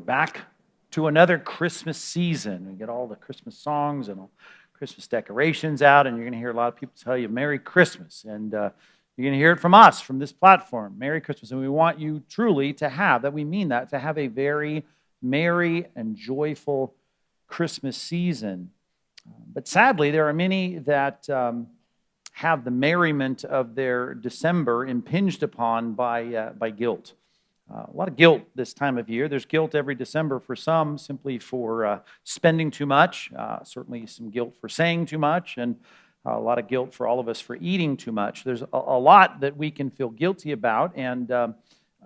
Back to another Christmas season. We get all the Christmas songs and all Christmas decorations out, and you're going to hear a lot of people tell you Merry Christmas. And you're going to hear it from us, from this platform, Merry Christmas. And we want you truly to have, that we mean that, to have a very merry and joyful Christmas season. But sadly, there are many that have the merriment of their December impinged upon by guilt. A lot of guilt this time of year. There's guilt every December for some, simply for spending too much. Certainly some guilt for saying too much, and a lot of guilt for all of us for eating too much. There's a lot that we can feel guilty about, and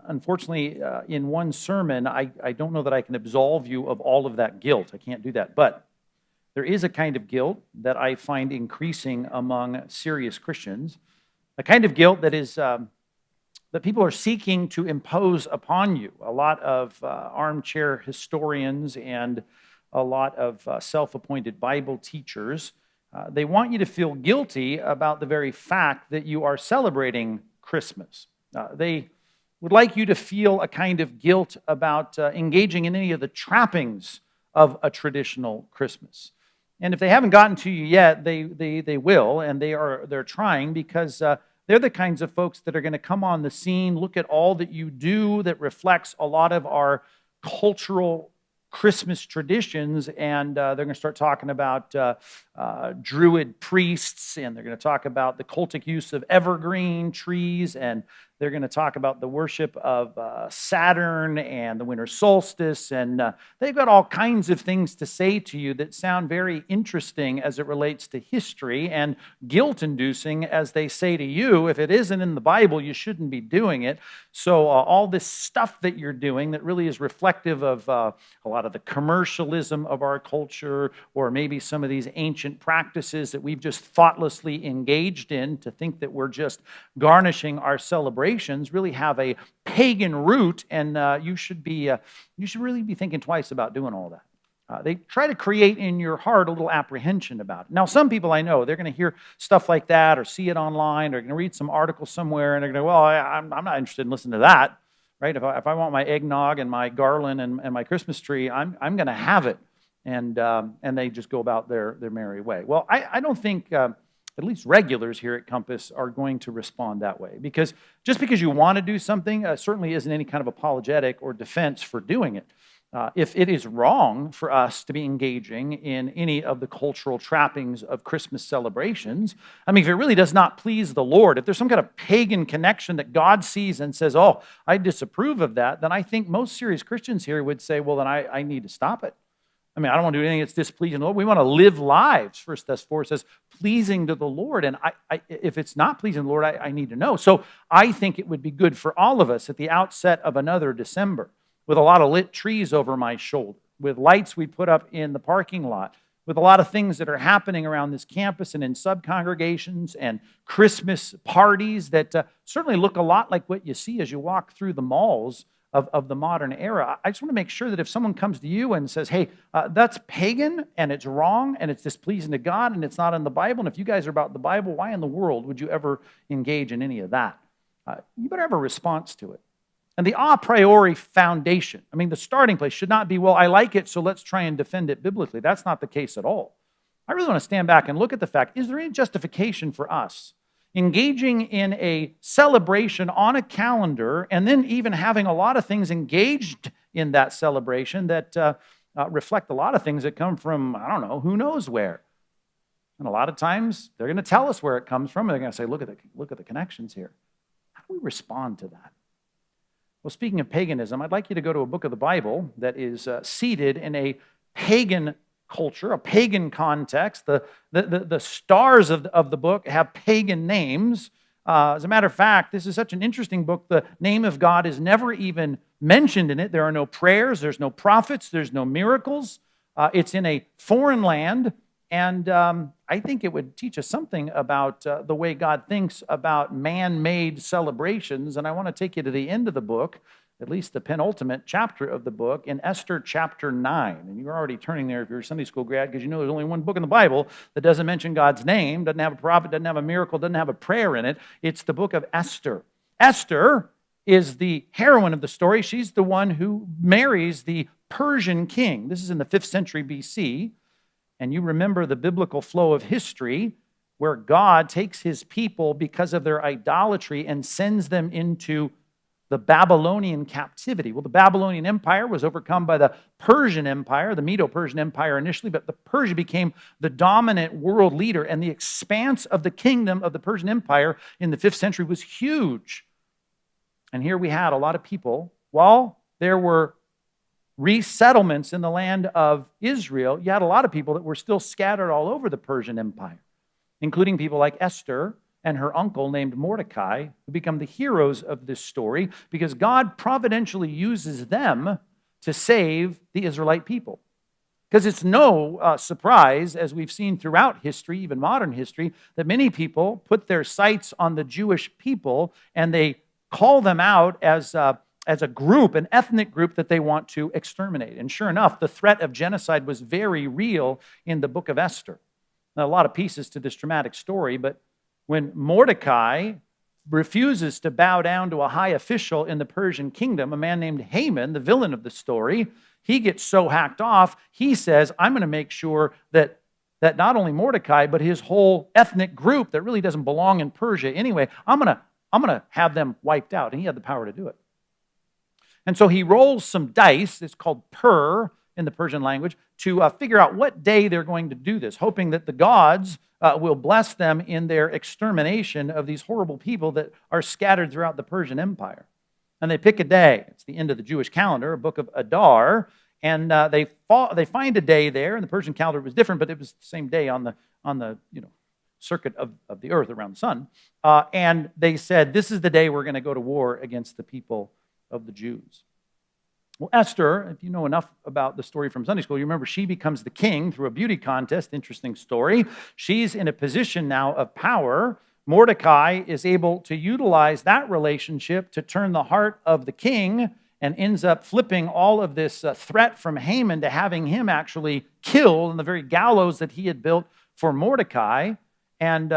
unfortunately, in one sermon, I don't know that I can absolve you of all of that guilt. I can't do that. But there is a kind of guilt that I find increasing among serious Christians, a kind of guilt that is that people are seeking to impose upon you. A lot of armchair historians and a lot of self-appointed Bible teachers, they want you to feel guilty about the very fact that you are celebrating Christmas. They would like you to feel a kind of guilt about engaging in any of the trappings of a traditional Christmas. And if they haven't gotten to you yet, they will, and they're trying, because they're the kinds of folks that are going to come on the scene, look at all that you do that reflects a lot of our cultural Christmas traditions, and they're going to start talking about Druid priests, and they're going to talk about the cultic use of evergreen trees, and they're going to talk about the worship of Saturn and the winter solstice, and they've got all kinds of things to say to you that sound very interesting as it relates to history, and guilt-inducing as they say to you, if it isn't in the Bible, you shouldn't be doing it. So all this stuff that you're doing that really is reflective of a lot of the commercialism of our culture, or maybe some of these ancient practices that we've just thoughtlessly engaged in to think that we're just garnishing our celebrations, really have a pagan root, and you should really be thinking twice about doing all that. They try to create in your heart a little apprehension about it. Now, some people I know, they're going to hear stuff like that or see it online, or going to read some article somewhere, and they're going to go, well, I'm not interested in listening to that, right? If I want my eggnog and my garland and my Christmas tree, I'm going to have it. And they just go about their merry way. Well, I don't think at least regulars here at Compass are going to respond that way, because just because you want to do something certainly isn't any kind of apologetic or defense for doing it. If it is wrong for us to be engaging in any of the cultural trappings of Christmas celebrations, I mean, if it really does not please the Lord, if there's some kind of pagan connection that God sees and says, oh, I disapprove of that, then I think most serious Christians here would say, well, then I need to stop it. I mean, I don't want to do anything that's displeasing to the Lord. We want to live lives, 1 Thessalonians 4 says, pleasing to the Lord. And if it's not pleasing to the Lord, I need to know. So I think it would be good for all of us at the outset of another December, with a lot of lit trees over my shoulder, with lights we put up in the parking lot, with a lot of things that are happening around this campus and in sub-congregations and Christmas parties that certainly look a lot like what you see as you walk through the malls of the modern era. I just want to make sure that if someone comes to you and says, hey, that's pagan and it's wrong and it's displeasing to God and it's not in the Bible, and if you guys are about the Bible, why in the world would you ever engage in any of that? You better have a response to it. And the a priori foundation, I mean, the starting place should not be, well, I like it, so let's try and defend it biblically. That's not the case at all. I really want to stand back and look at the fact, is there any justification for us engaging in a celebration on a calendar, and then even having a lot of things engaged in that celebration that reflect a lot of things that come from, I don't know, who knows where. And a lot of times, they're going to tell us where it comes from, and they're going to say, look at the connections here. How do we respond to that? Well, speaking of paganism, I'd like you to go to a book of the Bible that is seated in a pagan culture, a pagan context. The stars of the book have pagan names. As a matter of fact, this is such an interesting book. The name of God is never even mentioned in it. There are no prayers, there's no prophets, there's no miracles. It's in a foreign land, and I think it would teach us something about the way God thinks about man-made celebrations. And I want to take you to the end of the book, at least the penultimate chapter of the book, in Esther chapter 9. And you're already turning there if you're a Sunday school grad, because you know there's only one book in the Bible that doesn't mention God's name, doesn't have a prophet, doesn't have a miracle, doesn't have a prayer in it. It's the book of Esther. Esther is the heroine of the story. She's the one who marries the Persian king. This is in the 5th century BC. And you remember the biblical flow of history where God takes his people because of their idolatry and sends them into the Babylonian captivity. Well, the Babylonian Empire was overcome by the Persian Empire, the Medo-Persian Empire initially, but the Persia became the dominant world leader, and the expanse of the kingdom of the Persian Empire in the 5th century was huge. And here we had a lot of people. While there were resettlements in the land of Israel, you had a lot of people that were still scattered all over the Persian Empire, including people like Esther and her uncle named Mordecai, who become the heroes of this story because God providentially uses them to save the Israelite people. Because it's no surprise, as we've seen throughout history, even modern history, that many people put their sights on the Jewish people and they call them out as a group, an ethnic group that they want to exterminate. And sure enough, the threat of genocide was very real in the book of Esther. Now, a lot of pieces to this dramatic story, but when Mordecai refuses to bow down to a high official in the Persian kingdom, a man named Haman, the villain of the story, he gets so hacked off, he says, I'm going to make sure that not only Mordecai, but his whole ethnic group that really doesn't belong in Persia anyway, I'm going to have them wiped out. And he had the power to do it. And so he rolls some dice, it's called pur in the Persian language, to figure out what day they're going to do this, hoping that the gods will bless them in their extermination of these horrible people that are scattered throughout the Persian Empire. And they pick a day. It's the end of the Jewish calendar, a book of Adar, and they find a day there, and the Persian calendar was different, but it was the same day on the circuit of the earth around the sun. And they said, this is the day we're going to go to war against the people of the Jews. Well, Esther, if you know enough about the story from Sunday school, you remember she becomes the king through a beauty contest. Interesting story. She's in a position now of power. Mordecai is able to utilize that relationship to turn the heart of the king and ends up flipping all of this threat from Haman to having him actually killed in the very gallows that he had built for Mordecai. And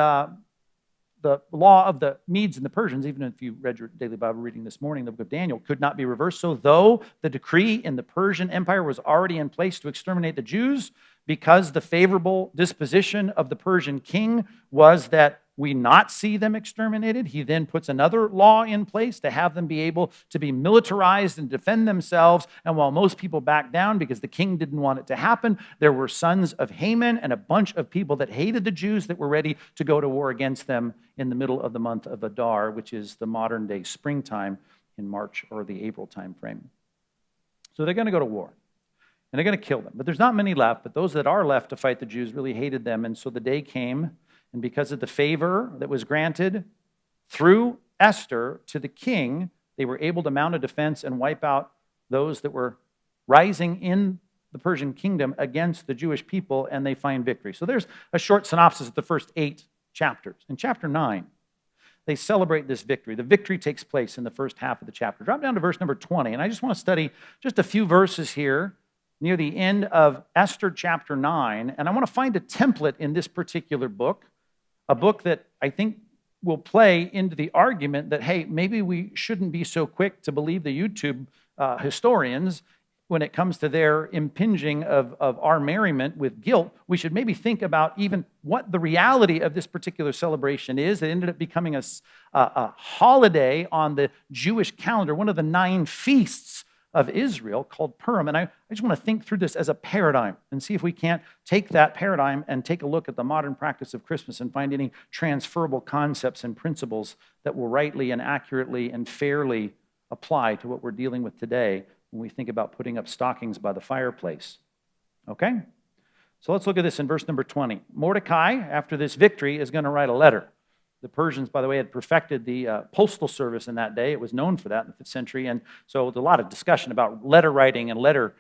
the law of the Medes and the Persians, even if you read your daily Bible reading this morning, the book of Daniel, could not be reversed. So though the decree in the Persian Empire was already in place to exterminate the Jews, because the favorable disposition of the Persian king was that we not see them exterminated, he then puts another law in place to have them be able to be militarized and defend themselves. And while most people backed down because the king didn't want it to happen, there were sons of Haman and a bunch of people that hated the Jews that were ready to go to war against them in the middle of the month of Adar, which is the modern day springtime in March or the April time frame. So they're going to go to war. And they're going to kill them. But there's not many left, but those that are left to fight the Jews really hated them. And so the day came, and because of the favor that was granted through Esther to the king, they were able to mount a defense and wipe out those that were rising in the Persian kingdom against the Jewish people, and they find victory. So there's a short synopsis of the first 8 chapters. In chapter 9, they celebrate this victory. The victory takes place in the first half of the chapter. Drop down to verse number 20, and I just want to study just a few verses here near the end of Esther chapter 9, and I want to find a template in this particular book, a book that I think will play into the argument that, hey, maybe we shouldn't be so quick to believe the YouTube historians when it comes to their impinging of our merriment with guilt. We should maybe think about even what the reality of this particular celebration is. It ended up becoming a holiday on the Jewish calendar, one of the 9 feasts of Israel called Purim. And I just want to think through this as a paradigm and see if we can't take that paradigm and take a look at the modern practice of Christmas and find any transferable concepts and principles that will rightly and accurately and fairly apply to what we're dealing with today when we think about putting up stockings by the fireplace. Okay? So let's look at this in verse number 20. Mordecai, after this victory, is going to write a letter. The Persians, by the way, had perfected the postal service in that day. It was known for that in the 5th century. And so there's a lot of discussion about letter writing and letter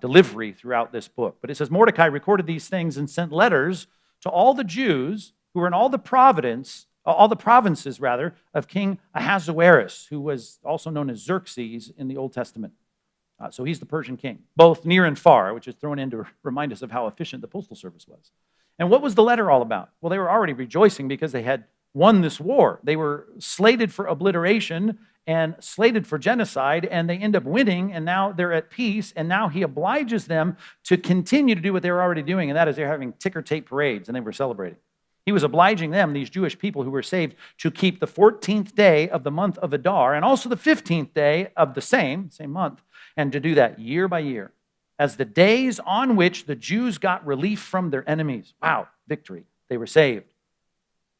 delivery throughout this book. But it says, Mordecai recorded these things and sent letters to all the Jews who were in all the provinces of King Ahasuerus, who was also known as Xerxes in the Old Testament. So he's the Persian king, both near and far, which is thrown in to remind us of how efficient the postal service was. And what was the letter all about? Well, they were already rejoicing because they had won this war. They were slated for obliteration, and slated for genocide, and they end up winning, and now they're at peace, and now he obliges them to continue to do what they were already doing, and that is they're having ticker tape parades, and they were celebrating. He was obliging them, these Jewish people who were saved, to keep the 14th day of the month of Adar and also the 15th day of the same month, and to do that year by year as the days on which the Jews got relief from their enemies. Wow, victory. They were saved.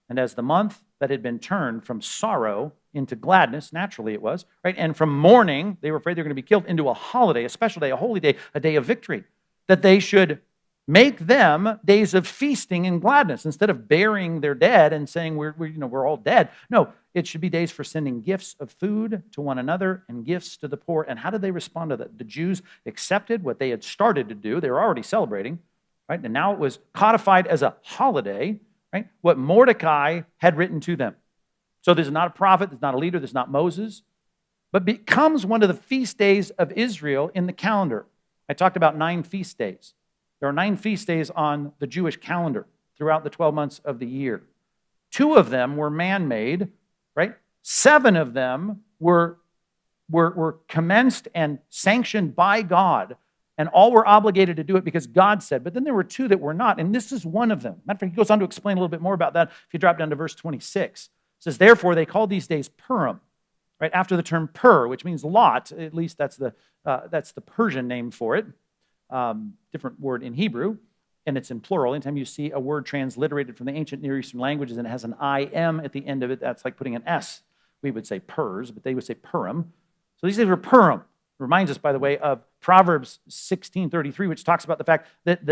And as the month that had been turned from sorrow into gladness, naturally it was, right? And from mourning, they were afraid they were going to be killed, into a holiday, a special day, a holy day, a day of victory, that they should make them days of feasting and gladness instead of burying their dead and saying we're all dead. No, it should be days for sending gifts of food to one another and gifts to the poor. And how did they respond to that? The Jews accepted what they had started to do. They were already celebrating, right? And now it was codified as a holiday, right? What Mordecai had written to them. So this is not a prophet, this is not a leader, this is not Moses, but becomes one of the feast days of Israel in the calendar. I talked about 9 feast days. There are 9 feast days on the Jewish calendar throughout the 12 months of the year. 2 of them were man-made, right? 7 of them were commenced and sanctioned by God, and all were obligated to do it because God said. But then there were 2 that were not, and this is one of them. Matter of fact, he goes on to explain a little bit more about that if you drop down to verse 26. It says, therefore, they called these days Purim, right? After the term pur, which means lot. At least that's the Persian name for it. Different word in Hebrew, and it's in plural. Anytime you see a word transliterated from the ancient Near Eastern languages and it has an I-M at the end of it, that's like putting an S. We would say purs, but they would say Purim. So these days were Purim. Reminds us, by the way, of Proverbs 16:33, which talks about the fact that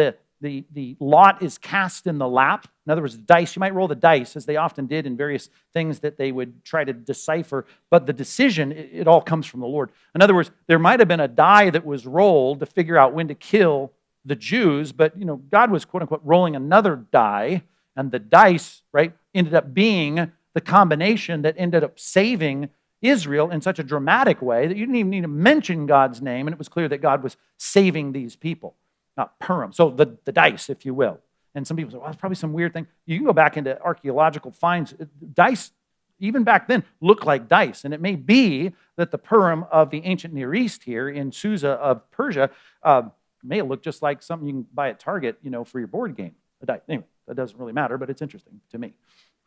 the lot is cast in the lap. In other words, dice. You might roll the dice, as they often did in various things that they would try to decipher, but the decision, it all comes from the Lord. In other words, there might have been a die that was rolled to figure out when to kill the Jews, but God was, quote unquote, rolling another die, and the dice, right, ended up being the combination that ended up saving Israel in such a dramatic way that you didn't even need to mention God's name, and it was clear that God was saving these people. Not Purim. So the dice, if you will. And some people say, well, it's probably some weird thing. You can go back into archaeological finds. Dice, even back then, looked like dice. And it may be that the Purim of the ancient Near East here in Susa of Persia may look just like something you can buy at Target, for your board game. A dice. Anyway, that doesn't really matter, but it's interesting to me.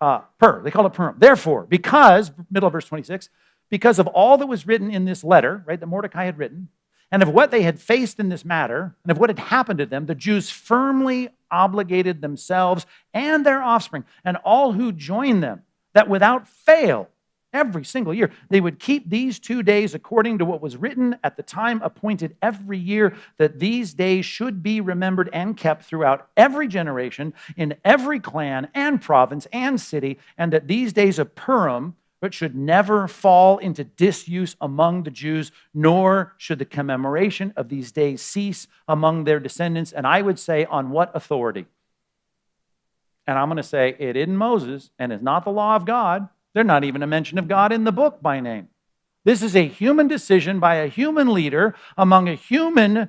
They call it Purim. Therefore, because, middle of verse 26, because of all that was written in this letter, right, that Mordecai had written, and of what they had faced in this matter, and of what had happened to them, the Jews firmly obligated themselves and their offspring, and all who joined them, that without fail, every single year, they would keep these 2 days according to what was written at the time appointed every year, that these days should be remembered and kept throughout every generation, in every clan and province and city, and that these days of Purim, but should never fall into disuse among the Jews, nor should the commemoration of these days cease among their descendants. And I would say, on what authority? And I'm going to say, it isn't Moses, and it's not the law of God. They're not even a mention of God in the book by name. This is a human decision by a human leader among a human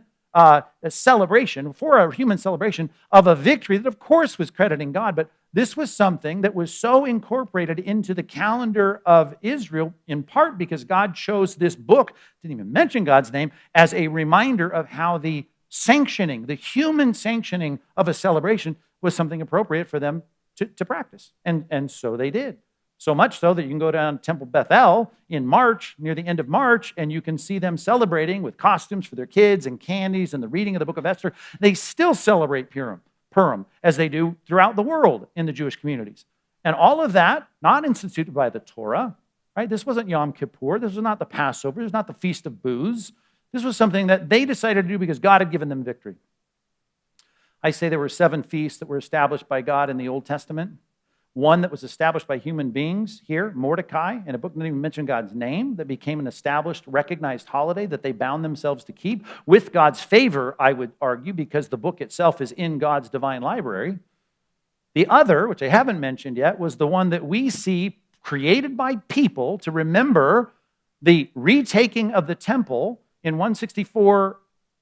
celebration, for a human celebration of a victory that, of course, was crediting God, but this was something that was so incorporated into the calendar of Israel, in part because God chose this book, didn't even mention God's name, as a reminder of how the sanctioning, the human sanctioning of a celebration was something appropriate for them to practice. And so they did. So much so that you can go down to Temple Bethel in March, near the end of March, and you can see them celebrating with costumes for their kids and candies and the reading of the book of Esther. They still celebrate Purim, as they do throughout the world in the Jewish communities. And all of that, not instituted by the Torah, right? This wasn't Yom Kippur. This was not the Passover. This was not the Feast of Booths. This was something that they decided to do because God had given them victory. I say there were 7 feasts that were established by God in the Old Testament. One that was established by human beings here, Mordecai, in a book that didn't even mention God's name, that became an established, recognized holiday that they bound themselves to keep with God's favor, I would argue, because the book itself is in God's divine library. The other, which I haven't mentioned yet, was the one that we see created by people to remember the retaking of the temple in 164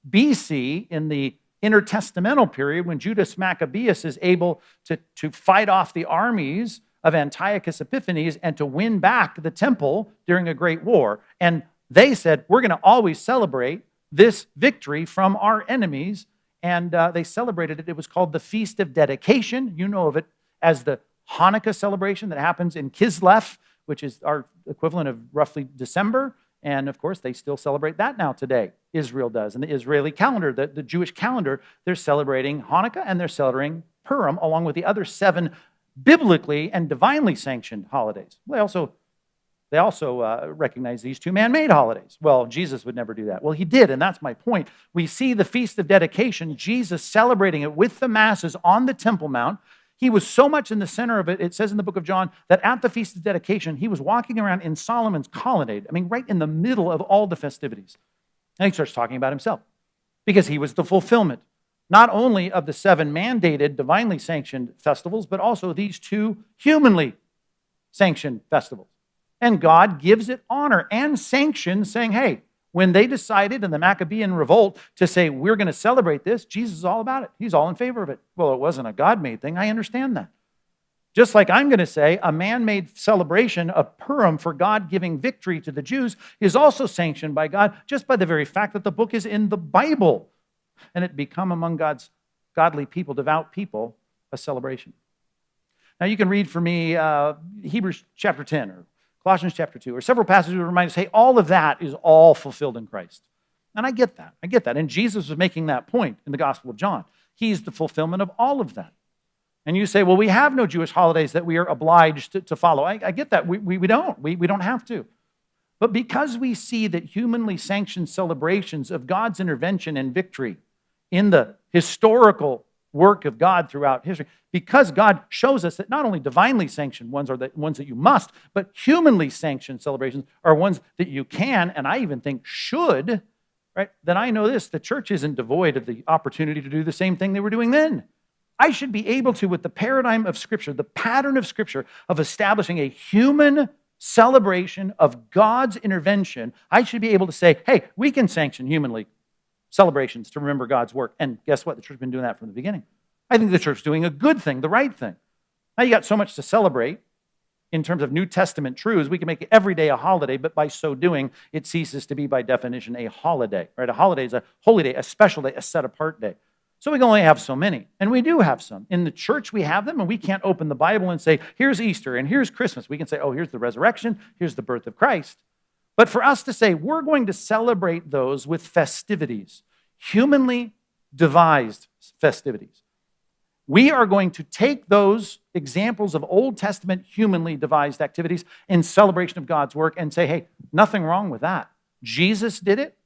BC in the intertestamental period when Judas Maccabeus is able to fight off the armies of Antiochus Epiphanes and to win back the temple during a great war. And they said, we're going to always celebrate this victory from our enemies. And they celebrated it. It was called the Feast of Dedication. You know of it as the Hanukkah celebration that happens in Kislev, which is our equivalent of roughly December. And of course, they still celebrate that now today. Israel does. And the Israeli calendar, the Jewish calendar, they're celebrating Hanukkah and they're celebrating Purim, along with the other 7 biblically and divinely sanctioned holidays. They also recognize these 2 man-made holidays. Well, Jesus would never do that. Well, he did, and that's my point. We see the Feast of Dedication, Jesus celebrating it with the masses on the Temple Mount. He was so much in the center of it, it says in the book of John, that at the Feast of Dedication, he was walking around in Solomon's colonnade, right in the middle of all the festivities. And he starts talking about himself, because he was the fulfillment, not only of the 7 mandated, divinely sanctioned festivals, but also these 2 humanly sanctioned festivals. And God gives it honor and sanction, saying, hey, when they decided in the Maccabean revolt to say, we're going to celebrate this, Jesus is all about it. He's all in favor of it. Well, it wasn't a God-made thing. I understand that. Just like I'm going to say a man-made celebration of Purim for God giving victory to the Jews is also sanctioned by God just by the very fact that the book is in the Bible. And it become among God's godly people, devout people, a celebration. Now you can read for me Hebrews chapter 10 or Colossians chapter 2, or several passages that remind us, hey, all of that is all fulfilled in Christ. And I get that. And Jesus was making that point in the Gospel of John. He's the fulfillment of all of that. And you say, well, we have no Jewish holidays that we are obliged to follow. I get that. We don't. We don't have to. But because we see that humanly sanctioned celebrations of God's intervention and victory in the historical work of God throughout history, because God shows us that not only divinely sanctioned ones are the ones that you must, but humanly sanctioned celebrations are ones that you can, and I even think should, right? Then I know this, the church isn't devoid of the opportunity to do the same thing they were doing then. I should be able to, with the paradigm of Scripture, the pattern of Scripture of establishing a human celebration of God's intervention, I should be able to say, hey, we can sanction humanly celebrations to remember God's work. And guess what? The church has been doing that from the beginning. I think the church is doing a good thing, the right thing. Now you got so much to celebrate in terms of New Testament truths. We can make every day a holiday, but by so doing, it ceases to be by definition a holiday, right? A holiday is a holy day, a special day, a set-apart day. So we can only have so many, and we do have some. In the church, we have them, and we can't open the Bible and say, here's Easter, and here's Christmas. We can say, oh, here's the resurrection, here's the birth of Christ. But for us to say, we're going to celebrate those with festivities, humanly devised festivities. We are going to take those examples of Old Testament humanly devised activities in celebration of God's work and say, hey, nothing wrong with that. Jesus did it.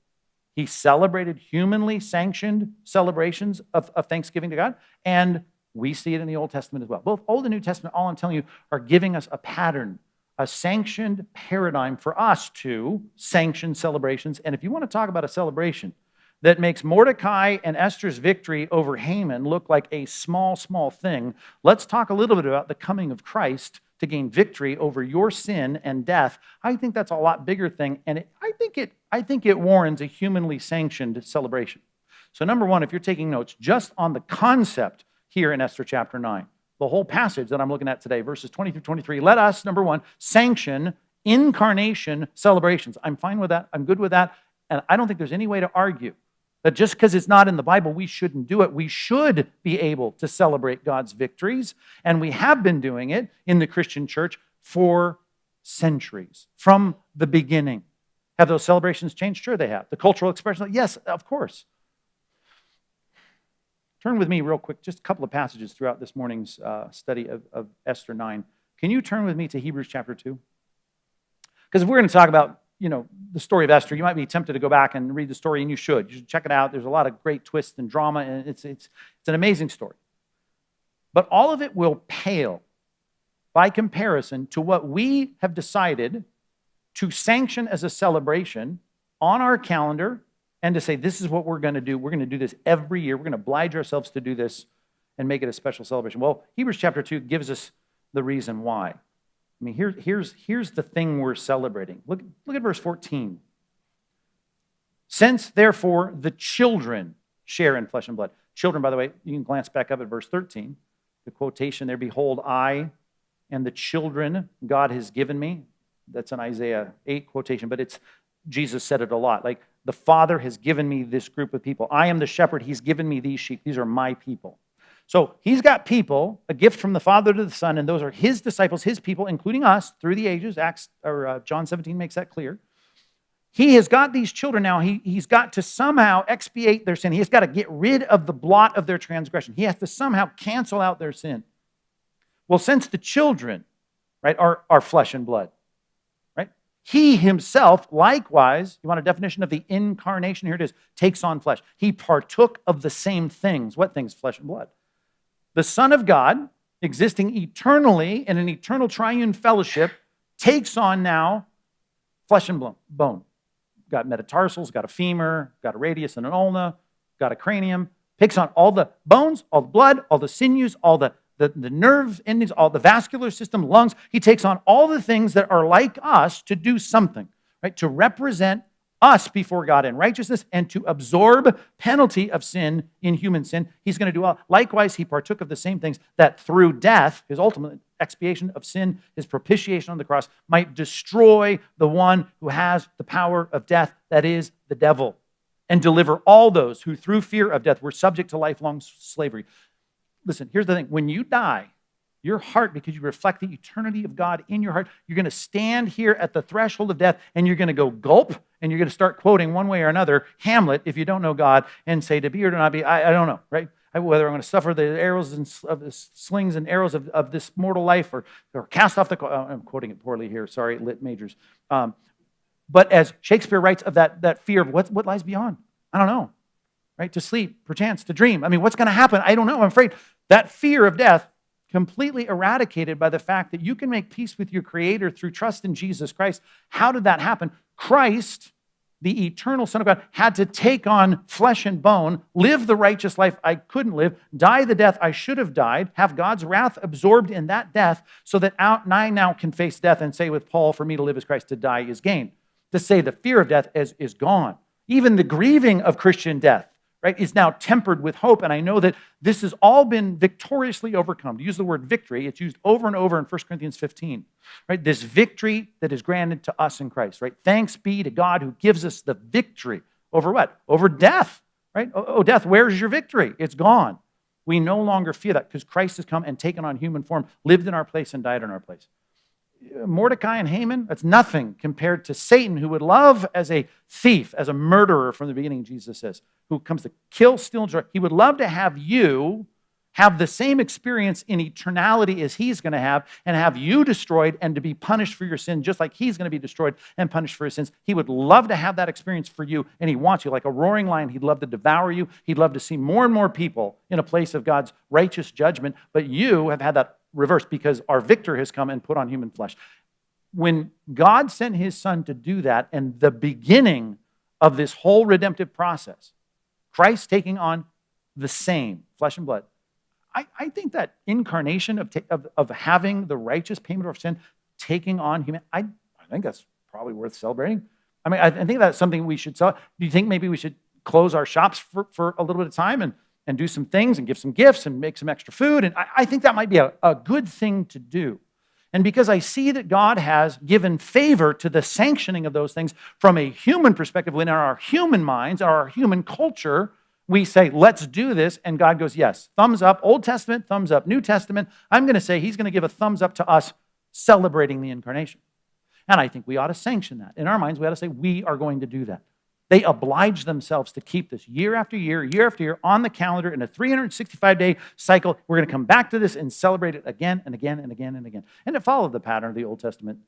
He celebrated humanly sanctioned celebrations of thanksgiving to God, and we see it in the Old Testament as well. Both Old and New Testament, all I'm telling you, are giving us a pattern, a sanctioned paradigm for us to sanction celebrations. And if you want to talk about a celebration that makes Mordecai and Esther's victory over Haman look like a small, small thing, let's talk a little bit about the coming of Christ to gain victory over your sin and death. I think that's a lot bigger thing, and I think it warrants a humanly sanctioned celebration. So number one, if you're taking notes, just on the concept here in Esther chapter 9, the whole passage that I'm looking at today, verses 20 through 23, let us, number one, sanction incarnation celebrations. I'm fine with that. I'm good with that. And I don't think there's any way to argue that just because it's not in the Bible, we shouldn't do it. We should be able to celebrate God's victories, and we have been doing it in the Christian church for centuries, from the beginning. Have those celebrations changed? Sure they have. The cultural expression, yes, of course. Turn with me real quick, just a couple of passages throughout this morning's study of Esther 9. Can you turn with me to Hebrews chapter 2? Because if we're going to talk about the story of Esther, you might be tempted to go back and read the story, and you should. You should check it out. There's a lot of great twists and drama, and it's an amazing story. But all of it will pale by comparison to what we have decided to sanction as a celebration on our calendar and to say, this is what we're going to do. We're going to do this every year. We're going to oblige ourselves to do this and make it a special celebration. Well, Hebrews chapter 2 gives us the reason why. I mean, here's the thing we're celebrating. Look at verse 14. Since, therefore, the children share in flesh and blood. Children, by the way, you can glance back up at verse 13. The quotation there, behold, I and the children God has given me. That's an Isaiah 8 quotation, but Jesus said it a lot. Like, the Father has given me this group of people. I am the shepherd. He's given me these sheep. These are my people. So he's got people, a gift from the Father to the Son, and those are his disciples, his people, including us through the ages. John 17 makes that clear. He has got these children now. He's got to somehow expiate their sin. He has got to get rid of the blot of their transgression. He has to somehow cancel out their sin. Well, since the children, right, are flesh and blood, right? He himself, likewise, you want a definition of the incarnation? Here it is, takes on flesh. He partook of the same things. What things? Flesh and blood. The Son of God, existing eternally in an eternal triune fellowship, takes on now flesh and bone. Got metatarsals, got a femur, got a radius and an ulna, got a cranium, takes on all the bones, all the blood, all the sinews, all the nerve endings, all the vascular system, lungs. He takes on all the things that are like us to do something, right? To represent us before God in righteousness and to absorb penalty of sin in human sin. He's going to do all. Likewise, he partook of the same things that through death, his ultimate expiation of sin, his propitiation on the cross, might destroy the one who has the power of death, that is the devil, and deliver all those who through fear of death were subject to lifelong slavery. Listen, here's the thing. When you die, your heart, because you reflect the eternity of God in your heart, you're going to stand here at the threshold of death and you're going to go gulp and you're going to start quoting one way or another Hamlet, if you don't know God, and say to be or to not be, I don't know, right? Whether I'm going to suffer the arrows of the slings and arrows of this mortal life or cast off the, I'm quoting it poorly here, sorry, lit majors. But as Shakespeare writes of that fear of what lies beyond, I don't know, right? To sleep, perchance, to dream. I mean, what's going to happen? I don't know. I'm afraid. That fear of death completely eradicated by the fact that you can make peace with your Creator through trust in Jesus Christ. How did that happen? Christ, the eternal Son of God, had to take on flesh and bone, live the righteous life I couldn't live, die the death I should have died, have God's wrath absorbed in that death, so that I now can face death and say with Paul, for me to live is Christ, to die is gain. To say the fear of death is gone. Even the grieving of Christian death, right, is now tempered with hope. And I know that this has all been victoriously overcome. To use the word victory, it's used over and over in 1 Corinthians 15. Right? This victory that is granted to us in Christ. Right? Thanks be to God who gives us the victory over what? Over death. Right? Oh, death, where's your victory? It's gone. We no longer fear that because Christ has come and taken on human form, lived in our place and died in our place. Mordecai and Haman, that's nothing compared to Satan, who would love as a thief, as a murderer from the beginning, Jesus says, who comes to kill, steal, and destroy. He would love to have you have the same experience in eternality as he's going to have, and have you destroyed and to be punished for your sin, just like he's going to be destroyed and punished for his sins. He would love to have that experience for you, and he wants you like a roaring lion. He'd love to devour you. He'd love to see more and more people in a place of God's righteous judgment, but you have had that reversed because our victor has come and put on human flesh. When God sent his Son to do that, and the beginning of this whole redemptive process, Christ taking on the same flesh and blood, I think that incarnation of having the righteous payment of our sin, taking on human, I think that's probably worth celebrating. I mean, I think that's something we should celebrate. Do you think maybe we should close our shops for a little bit of time and do some things and give some gifts and make some extra food? And I think that might be a good thing to do. And because I see that God has given favor to the sanctioning of those things from a human perspective, when in our human minds, our human culture, we say, let's do this, and God goes, yes, thumbs up, Old Testament, thumbs up, New Testament. I'm going to say he's going to give a thumbs up to us celebrating the incarnation. And I think we ought to sanction that. In our minds, we ought to say, we are going to do that. They oblige themselves to keep this year after year after year on the calendar in a 365-day cycle. We're going to come back to this and celebrate it again and again and again and again. And it followed the pattern of the Old Testament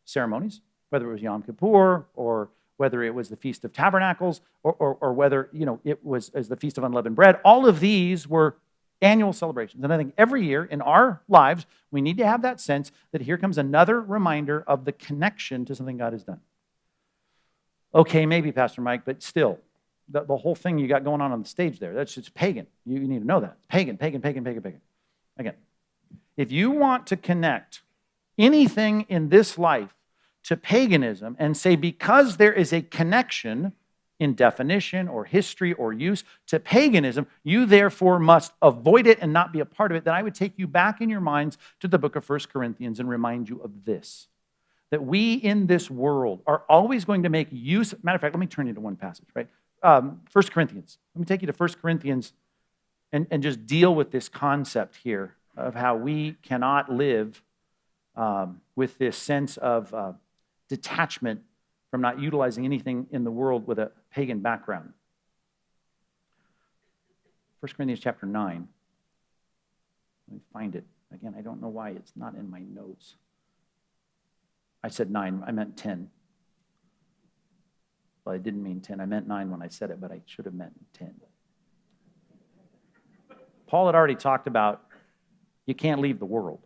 ceremonies, whether it was Yom Kippur or whether it was the Feast of Tabernacles or whether it was as the Feast of Unleavened Bread. All of these were annual celebrations. And I think every year in our lives, we need to have that sense that here comes another reminder of the connection to something God has done. Okay, maybe, Pastor Mike, but still, the whole thing you got going on the stage there, that's just pagan. You need to know that. Pagan. Again, if you want to connect anything in this life to paganism and say because there is a connection, in definition or history or use to paganism, you therefore must avoid it and not be a part of it, then I would take you back in your minds to the book of 1 Corinthians and remind you of this, that we in this world are always going to make use. Matter of fact, let me turn you to one passage, right? 1 Corinthians. Let me take you to 1 Corinthians and just deal with this concept here of how we cannot live with this sense of detachment from not utilizing anything in the world with a pagan background. 1 Corinthians chapter 9. Let me find it. Again, I don't know why it's not in my notes. I said 9, I meant 10. Well, I didn't mean 10. I meant 9 when I said it, but I should have meant 10. Paul had already talked about you can't leave the world,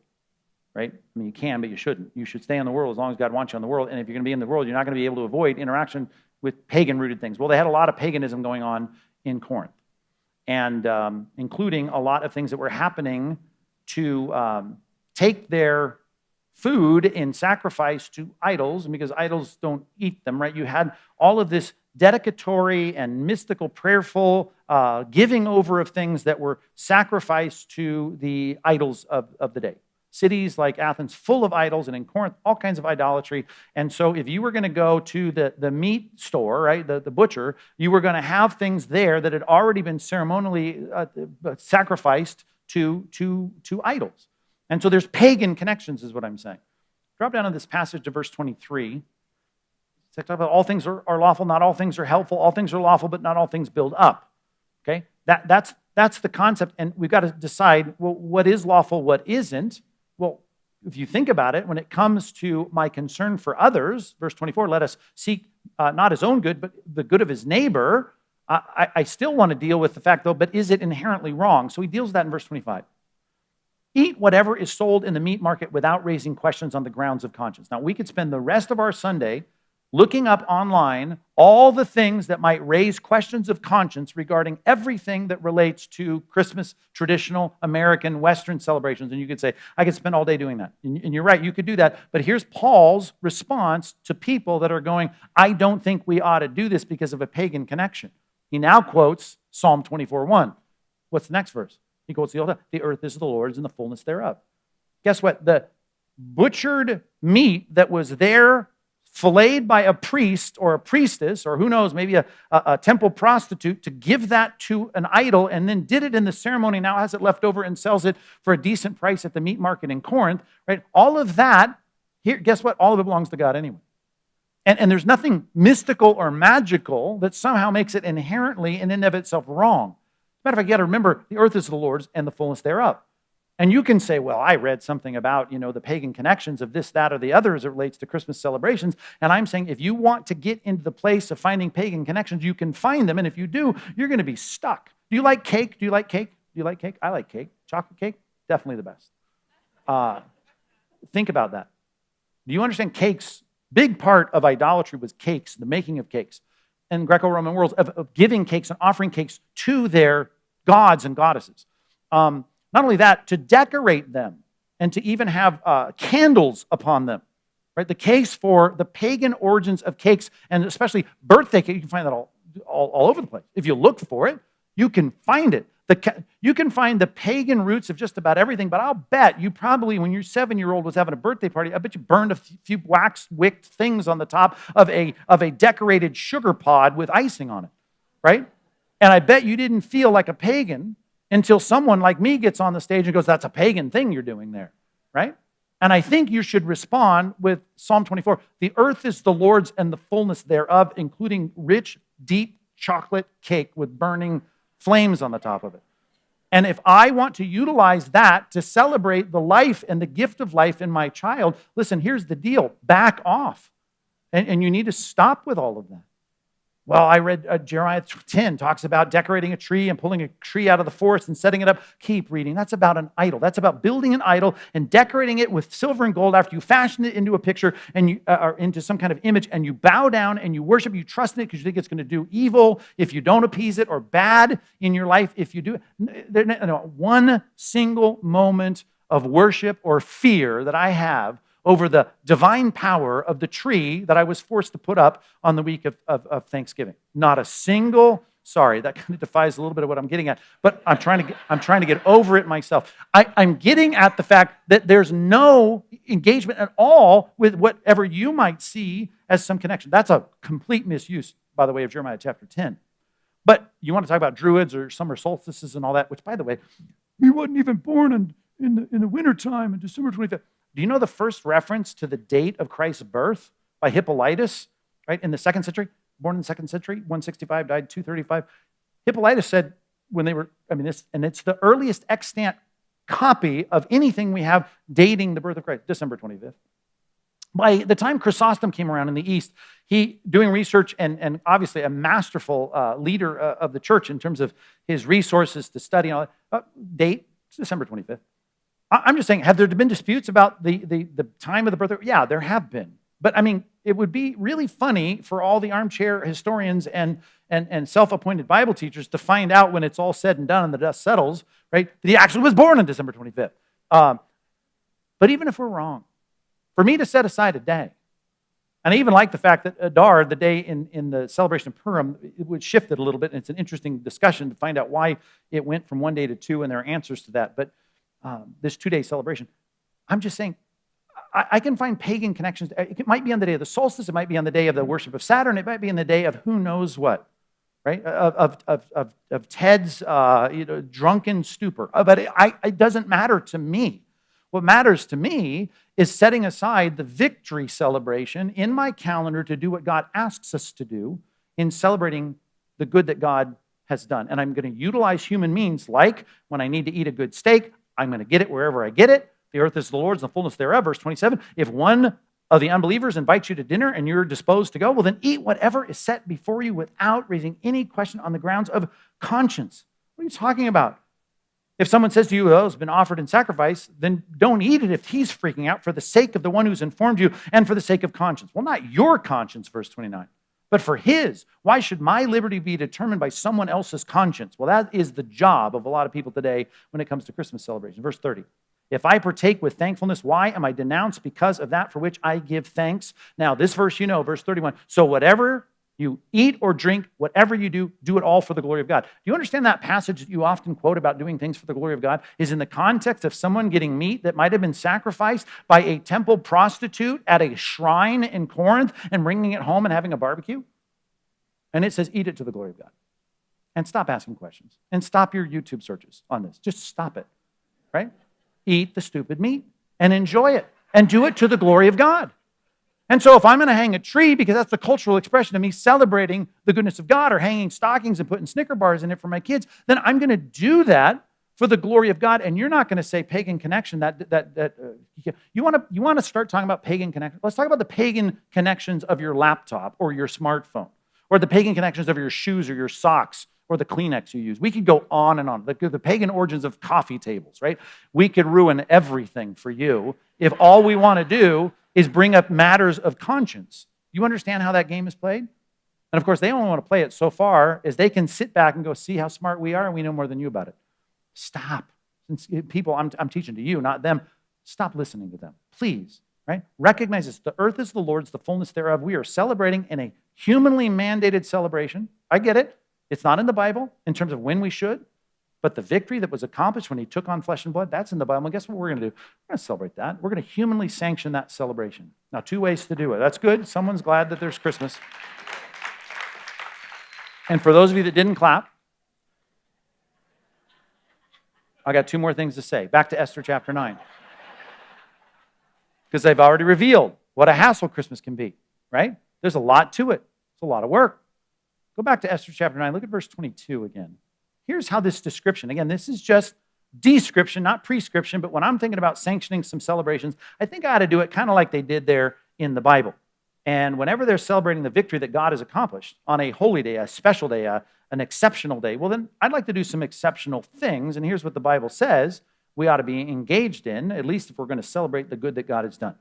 right? I mean, you can, but you shouldn't. You should stay in the world as long as God wants you in the world. And if you're going to be in the world, you're not going to be able to avoid interaction with pagan-rooted things. Well, they had a lot of paganism going on in Corinth, and including a lot of things that were happening to take their food in sacrifice to idols, and because idols don't eat them, right? You had all of this dedicatory and mystical, prayerful giving over of things that were sacrificed to the idols of the day. Cities like Athens full of idols, and in Corinth, all kinds of idolatry. And so if you were going to go to the meat store, right, the butcher, you were going to have things there that had already been ceremonially sacrificed to idols. And so there's pagan connections, is what I'm saying. Drop down to this passage to verse 23. It's about all things are lawful, not all things are helpful. All things are lawful, but not all things build up. Okay? That's the concept, and we've got to decide, well, what is lawful, what isn't. Well, if you think about it, when it comes to my concern for others, verse 24, let us seek not his own good, but the good of his neighbor. I still want to deal with the fact, though, but is it inherently wrong? So he deals with that in verse 25. Eat whatever is sold in the meat market without raising questions on the grounds of conscience. Now, we could spend the rest of our Sunday looking up online all the things that might raise questions of conscience regarding everything that relates to Christmas, traditional American Western celebrations. And you could say, I could spend all day doing that. And you're right, you could do that. But here's Paul's response to people that are going, I don't think we ought to do this because of a pagan connection. He now quotes Psalm 24:1. What's the next verse? He quotes the Old Testament. The earth is the Lord's and the fullness thereof. Guess what? The butchered meat that was there, filleted by a priest or a priestess, or who knows, maybe a temple prostitute, to give that to an idol and then did it in the ceremony, now has it left over and sells it for a decent price at the meat market in Corinth, right? All of that, here, guess what? All of it belongs to God anyway. And there's nothing mystical or magical that somehow makes it inherently in and of itself wrong. Matter of fact, you got to remember, the earth is the Lord's and the fullness thereof. And you can say, well, I read something about, the pagan connections of this, that, or the other as it relates to Christmas celebrations. And I'm saying if you want to get into the place of finding pagan connections, you can find them. And if you do, you're going to be stuck. Do you like cake? Do you like cake? Do you like cake? I like cake. Chocolate cake? Definitely the best. Think about that. Do you understand cakes? Big part of idolatry was cakes, the making of cakes. In Greco-Roman worlds, of giving cakes and offering cakes to their gods and goddesses. Not only that, to decorate them and to even have candles upon them. Right? The case for the pagan origins of cakes, and especially birthday cake, you can find that all over the place. If you look for it, you can find it. You can find the pagan roots of just about everything, but I'll bet you probably, when your 7-year-old was having a birthday party, I bet you burned a few wax-wicked things on the top of a decorated sugar pod with icing on it, right? And I bet you didn't feel like a pagan until someone like me gets on the stage and goes, that's a pagan thing you're doing there, right? And I think you should respond with Psalm 24. The earth is the Lord's and the fullness thereof, including rich, deep chocolate cake with burning flames on the top of it. And if I want to utilize that to celebrate the life and the gift of life in my child, listen, here's the deal. Back off. And you need to stop with all of that. Well, I read Jeremiah 10 talks about decorating a tree and pulling a tree out of the forest and setting it up. Keep reading. That's about an idol. That's about building an idol and decorating it with silver and gold after you fashion it into a picture and or into some kind of image, and you bow down and you worship. You trust in it because you think it's going to do evil if you don't appease it, or bad in your life if you do. There's one single moment of worship or fear that I have over the divine power of the tree that I was forced to put up on the week of Thanksgiving. Not a single, sorry, that kind of defies a little bit of what I'm getting at, but I'm trying to get over it myself. I'm getting at the fact that there's no engagement at all with whatever you might see as some connection. That's a complete misuse, by the way, of Jeremiah chapter 10. But you want to talk about druids or summer solstices and all that, which, by the way, he wasn't even born in the wintertime, in December 25th. Do you know the first reference to the date of Christ's birth by Hippolytus, right, in the 2nd century? Born in the 2nd century, 165, died 235. Hippolytus said when they were, and it's the earliest extant copy of anything we have dating the birth of Christ, December 25th. By the time Chrysostom came around in the East, he, doing research and obviously a masterful leader of the church in terms of his resources to study, all that, date, December 25th. I'm just saying, have there been disputes about the time of the birth? Yeah, there have been. But it would be really funny for all the armchair historians and self-appointed Bible teachers to find out when it's all said and done and the dust settles, right, that he actually was born on December 25th. But even if we're wrong, for me to set aside a day, and I even like the fact that Adar, the day in the celebration of Purim, it was shifted a little bit, and it's an interesting discussion to find out why it went from one day to two, and there are answers to that. But this 2-day celebration, I'm just saying, I can find pagan connections. It might be on the day of the solstice. It might be on the day of the worship of Saturn. It might be on the day of who knows what, right? Of Ted's drunken stupor. But it doesn't matter to me. What matters to me is setting aside the victory celebration in my calendar to do what God asks us to do in celebrating the good that God has done. And I'm going to utilize human means, like when I need to eat a good steak, I'm going to get it wherever I get it. The earth is the Lord's and the fullness thereof, verse 27. If one of the unbelievers invites you to dinner and you're disposed to go, well, then eat whatever is set before you without raising any question on the grounds of conscience. What are you talking about? If someone says to you, oh, it's been offered in sacrifice, then don't eat it if he's freaking out for the sake of the one who's informed you and for the sake of conscience. Well, not your conscience, verse 29, but for his. Why should my liberty be determined by someone else's conscience? Well, that is the job of a lot of people today when it comes to Christmas celebration. Verse 30. If I partake with thankfulness, why am I denounced because of that for which I give thanks? Now, this verse you know, verse 31. So whatever you eat or drink, whatever you do, do it all for the glory of God. Do you understand that passage that you often quote about doing things for the glory of God is in the context of someone getting meat that might have been sacrificed by a temple prostitute at a shrine in Corinth and bringing it home and having a barbecue? And it says, eat it to the glory of God. And stop asking questions. And stop your YouTube searches on this. Just stop it, right? Eat the stupid meat and enjoy it and do it to the glory of God. And so if I'm going to hang a tree because that's the cultural expression of me celebrating the goodness of God, or hanging stockings and putting Snicker bars in it for my kids, then I'm going to do that for the glory of God. And you're not going to say pagan connection. You want to start talking about pagan connection. Let's talk about the pagan connections of your laptop or your smartphone, or the pagan connections of your shoes or your socks, or the Kleenex you use. We could go on and on. The pagan origins of coffee tables, right? We could ruin everything for you if all we want to do is bring up matters of conscience. You understand how that game is played? And of course, they only want to play it so far as they can sit back and go, see how smart we are, and we know more than you about it. Stop. People, I'm teaching to you, not them. Stop listening to them, please, right? Recognize this. The earth is the Lord's, the fullness thereof. We are celebrating in a humanly mandated celebration. I get it. It's not in the Bible in terms of when we should, but the victory that was accomplished when he took on flesh and blood, that's in the Bible. And guess what we're going to do? We're going to celebrate that. We're going to humanly sanction that celebration. Now, 2 ways to do it. That's good. Someone's glad that there's Christmas. And for those of you that didn't clap, I got 2 more things to say. Back to Esther chapter 9. Because they've already revealed what a hassle Christmas can be, right? There's a lot to it. It's a lot of work. Go back to Esther chapter 9. Look at verse 22 again. Here's how this description, again, this is just description, not prescription, but when I'm thinking about sanctioning some celebrations, I think I ought to do it kind of like they did there in the Bible. And whenever they're celebrating the victory that God has accomplished on a holy day, a special day, an exceptional day, well, then I'd like to do some exceptional things. And here's what the Bible says we ought to be engaged in, at least if we're going to celebrate the good that God has done.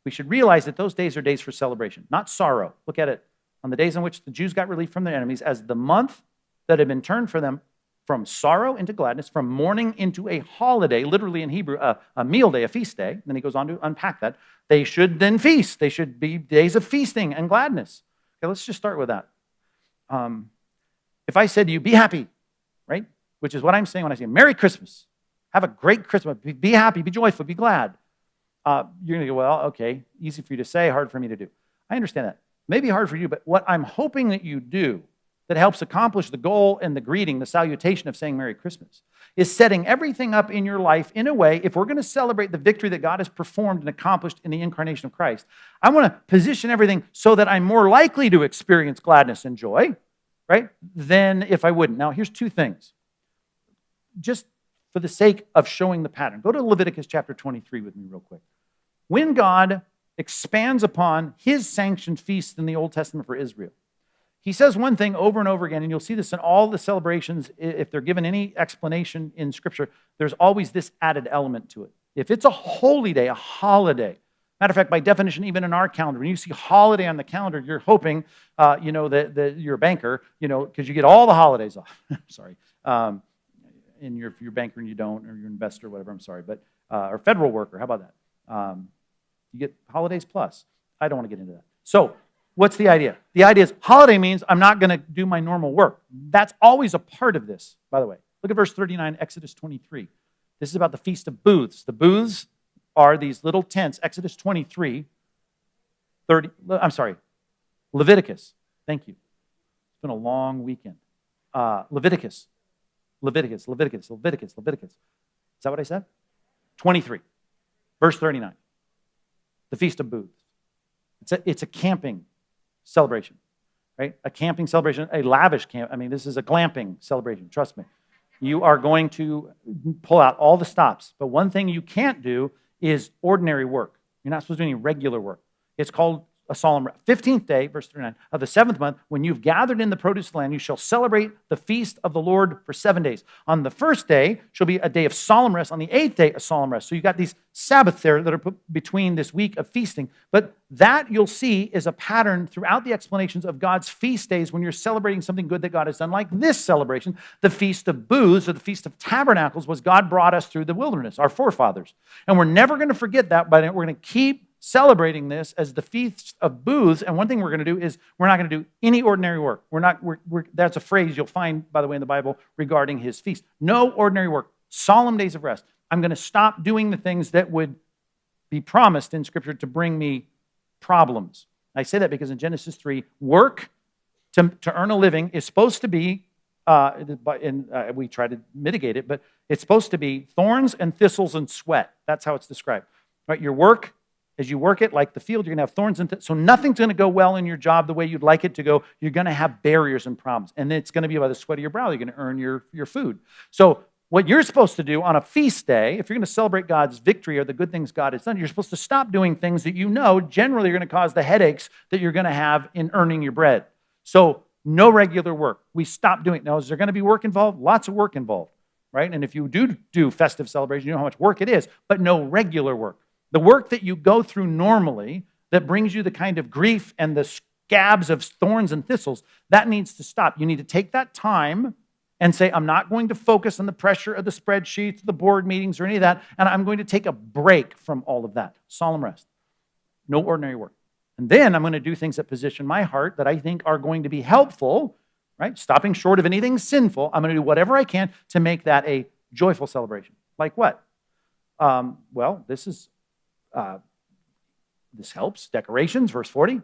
We should realize that those days are days for celebration, not sorrow. Look at it. On the days in which the Jews got relief from their enemies, as the month that had been turned from them from sorrow into gladness, from mourning into a holiday, literally in Hebrew, a meal day, a feast day. And then he goes on to unpack that. They should then feast. They should be days of feasting and gladness. Okay, let's just start with that. If I said to you, be happy, right? Which is what I'm saying when I say, Merry Christmas. Have a great Christmas. Be happy, be joyful, be glad. You're going to go, well, okay, easy for you to say, hard for me to do. I understand that. Maybe hard for you, but what I'm hoping that you do that helps accomplish the goal and the greeting, the salutation of saying Merry Christmas, is setting everything up in your life in a way, if we're going to celebrate the victory that God has performed and accomplished in the incarnation of Christ, I want to position everything so that I'm more likely to experience gladness and joy, right, than if I wouldn't. Now, here's two things. Just for the sake of showing the pattern, go to Leviticus chapter 23 with me real quick. When God expands upon his sanctioned feasts in the Old Testament for Israel, he says one thing over and over again, and you'll see this in all the celebrations. If they're given any explanation in Scripture, there's always this added element to it. If it's a holy day, a holiday, matter of fact, by definition, even in our calendar, when you see holiday on the calendar, you're hoping, that you're a banker, because you get all the holidays off. Sorry. And if you're a banker and you don't, or you're an investor or whatever, I'm sorry, but or federal worker, how about that? You get holidays plus. I don't want to get into that. So what's the idea? The idea is holiday means I'm not going to do my normal work. That's always a part of this, by the way. Look at verse 39, Exodus 23. This is about the Feast of Booths. The booths are these little tents. Exodus 23, Leviticus. Thank you. It's been a long weekend. Leviticus. Is that what I said? 23, verse 39. The Feast of Booths. It's a camping celebration, right? A camping celebration, a lavish camp. I mean, this is a glamping celebration, trust me. You are going to pull out all the stops. But one thing you can't do is ordinary work. You're not supposed to do any regular work. It's called a solemn 15th day, verse 39, of the 7th month, when you've gathered in the produce of the land, you shall celebrate the feast of the Lord for 7 days. On the first day shall be a day of solemn rest. On the 8th day, a solemn rest. So you've got these Sabbaths there that are put between this week of feasting. But that, you'll see, is a pattern throughout the explanations of God's feast days when you're celebrating something good that God has done, like this celebration. The Feast of Booths, or the Feast of Tabernacles, was God brought us through the wilderness, our forefathers. And we're never going to forget that, but we're going to keep celebrating this as the Feast of Booths. And one thing we're going to do is we're not going to do any ordinary work. That's a phrase you'll find, by the way, in the Bible regarding his feast. No ordinary work. Solemn days of rest. I'm going to stop doing the things that would be promised in Scripture to bring me problems. I say that because in Genesis 3, work to earn a living is supposed to be, we try to mitigate it, but it's supposed to be thorns and thistles and sweat. That's how it's described. Right? Your work, as you work it, like the field, you're going to have thorns and so nothing's going to go well in your job the way you'd like it to go. You're going to have barriers and problems. And it's going to be by the sweat of your brow. You're going to earn your food. So what you're supposed to do on a feast day, if you're going to celebrate God's victory or the good things God has done, you're supposed to stop doing things that you know generally are going to cause the headaches that you're going to have in earning your bread. So no regular work. We stop doing it. Now, is there going to be work involved? Lots of work involved, right? And if you do festive celebration, you know how much work it is, but no regular work. The work that you go through normally that brings you the kind of grief and the scabs of thorns and thistles, that needs to stop. You need to take that time and say, I'm not going to focus on the pressure of the spreadsheets, the board meetings, or any of that, and I'm going to take a break from all of that. Solemn rest. No ordinary work. And then I'm going to do things that position my heart that I think are going to be helpful, right? Stopping short of anything sinful. I'm going to do whatever I can to make that a joyful celebration. Like what? This helps. Decorations, verse 40.